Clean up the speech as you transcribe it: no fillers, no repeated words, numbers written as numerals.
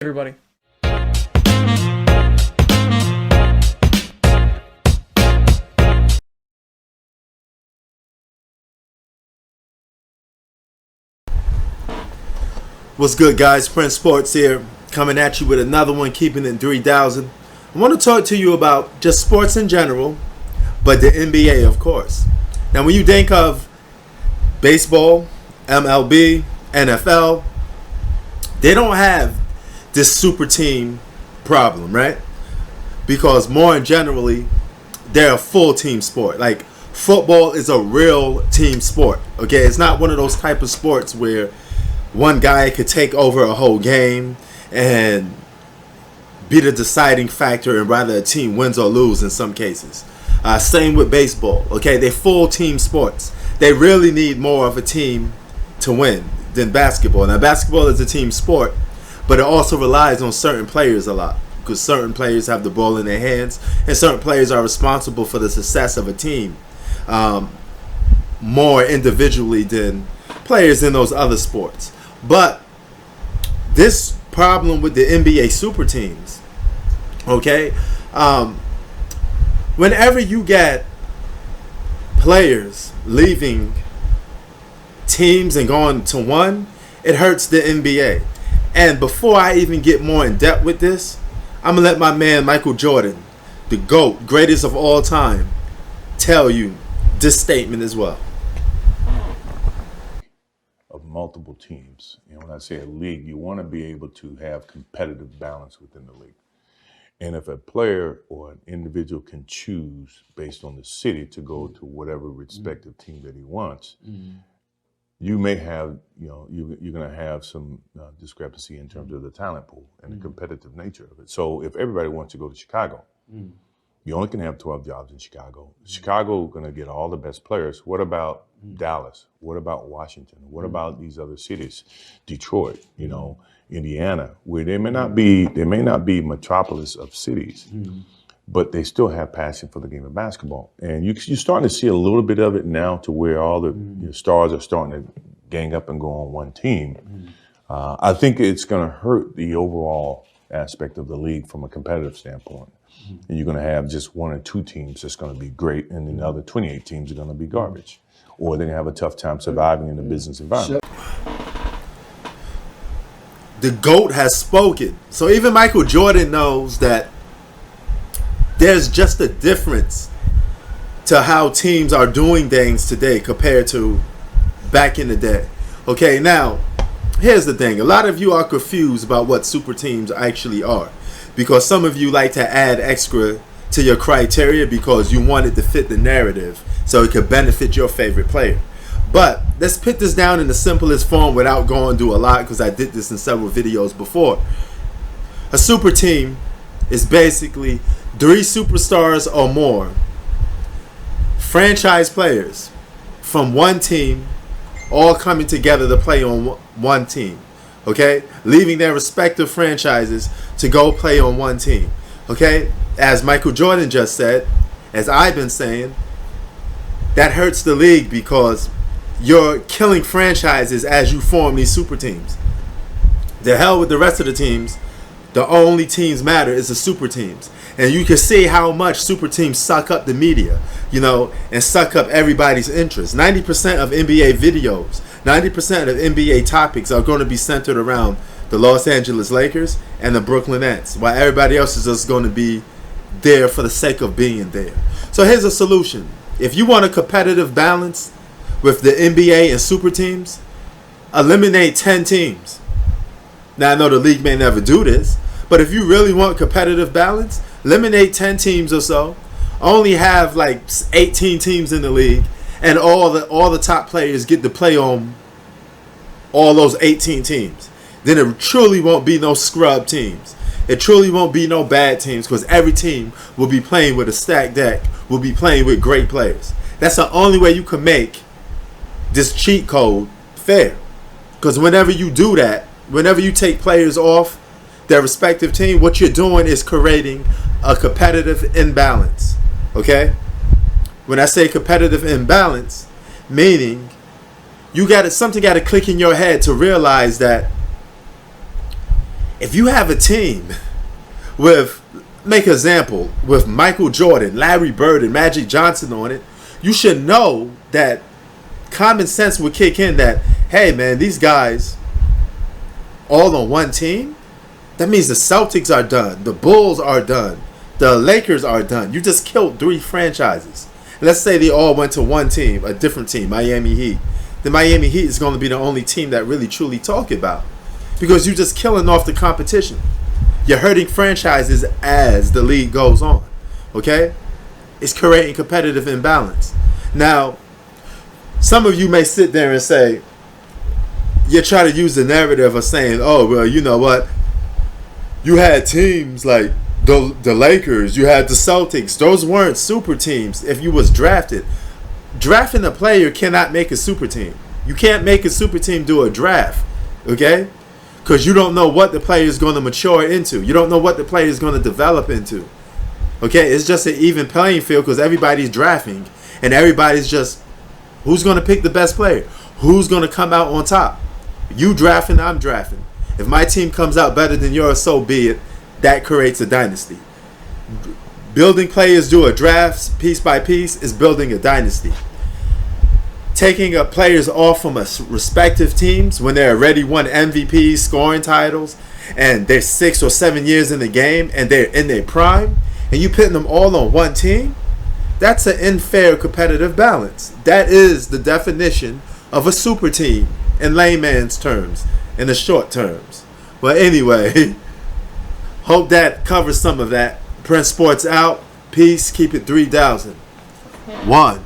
everybody. What's good, guys? Prince Sports here, coming at you with another one, keeping it in 3,000. I want to talk to you about just sports in general, but the NBA, of course. Now, when you think of baseball, MLB, NFL, they don't have this super team problem, right? Because more generally, they're a full team sport. Like, football is a real team sport, okay? It's not one of those type of sports where one guy could take over a whole game and be the deciding factor and whether a team wins or loses in some cases. Same with baseball, okay? They're full team sports. They really need more of a team to win than basketball. Now, basketball is a team sport, but it also relies on certain players a lot because certain players have the ball in their hands and certain players are responsible for the success of a team more individually than players in those other sports. But this problem with the NBA super teams, okay, whenever you get players leaving teams and going to one, it hurts the NBA. And before I even get more in depth with this, I'm going to let my man Michael Jordan, the GOAT, greatest of all time, tell you this statement as well. Of multiple teams. And when I say a league, you want to be able to have competitive balance within the league. And if a player or an individual can choose based on the city to go to whatever respective team that he wants, you may have, you're going to have some discrepancy in terms of the talent pool and the competitive nature of it. So if everybody wants to go to Chicago, you only can have 12 jobs in Chicago. Chicago going to get all the best players. What about Dallas? What about Washington? What about these other cities? Detroit, Indiana, where they may not be metropolis of cities, but they still have passion for the game of basketball. And you're starting to see a little bit of it now to where all the stars are starting to gang up and go on one team. I think it's going to hurt the overall aspect of the league from a competitive standpoint. And you're going to have just one or two teams that's going to be great, and then the other 28 teams are going to be garbage. Or they're going to have a tough time surviving in the business environment. The GOAT has spoken. So even Michael Jordan knows that there's just a difference to how teams are doing things today compared to back in the day. Okay, now, here's the thing. A lot of you are confused about what super teams actually are, because some of you like to add extra to your criteria because you want it to fit the narrative so it could benefit your favorite player. But let's put this down in the simplest form without going through a lot, because I did this in several videos before. A super team is basically 3 superstars or more, franchise players from one team, all coming together to play on one team. Okay, leaving their respective franchises to go play on one team. Okay, as Michael Jordan just said, as I've been saying, that hurts the league because you're killing franchises as you form these super teams. The hell with the rest of the teams. The only teams matter is the super teams. And you can see how much super teams suck up the media, and suck up everybody's interest. 90% of NBA videos, 90% of NBA topics are going to be centered around the Los Angeles Lakers and the Brooklyn Nets, while everybody else is just going to be there for the sake of being there. So here's a solution. If you want a competitive balance with the NBA and super teams, eliminate 10 teams. Now, I know the league may never do this, but if you really want competitive balance, eliminate 10 teams or so. Only have like 18 teams in the league, and all the top players get to play on all those 18 teams. Then it truly won't be no scrub teams. It truly won't be no bad teams, because every team will be playing with a stacked deck, will be playing with great players. That's the only way you can make this cheat code fair. Because whenever you do that, whenever you take players off their respective team, what you're doing is creating a competitive imbalance. Okay? When I say competitive imbalance, meaning something got to click in your head to realize that If you have a team with, make an example, with Michael Jordan, Larry Bird, and Magic Johnson on it, you should know that common sense would kick in that, hey man, these guys all on one team, that means the Celtics are done, the Bulls are done, the Lakers are done. You just killed 3 franchises. Let's say they all went to one team, a different team, Miami Heat. The Miami Heat is going to be the only team that really truly talk about, because you're just killing off the competition. You're hurting franchises as the league goes on. Okay? It's creating competitive imbalance. Now, some of you may sit there and say, you try to use the narrative of saying, oh, well, you know what? You had teams like the Lakers, you had the Celtics. Those weren't super teams if you was drafted. Drafting a player cannot make a super team. You can't make a super team do a draft, okay? Because you don't know what the player is going to mature into. You don't know what the player is going to develop into. Okay, it's just an even playing field because everybody's drafting. And everybody's just, who's going to pick the best player? Who's going to come out on top? You drafting, I'm drafting. If my team comes out better than yours, so be it. That creates a dynasty. Building players do a draft piece by piece is building a dynasty. Taking up players off from a respective teams when they're already won MVPs, scoring titles, and they're 6 or 7 years in the game and they're in their prime, and you putting them all on one team, that's an unfair competitive balance. That is the definition of a super team in layman's terms, in the short terms. Well, anyway, hope that covers some of that. Prince Sports out. Peace. Keep it 3,000. 1.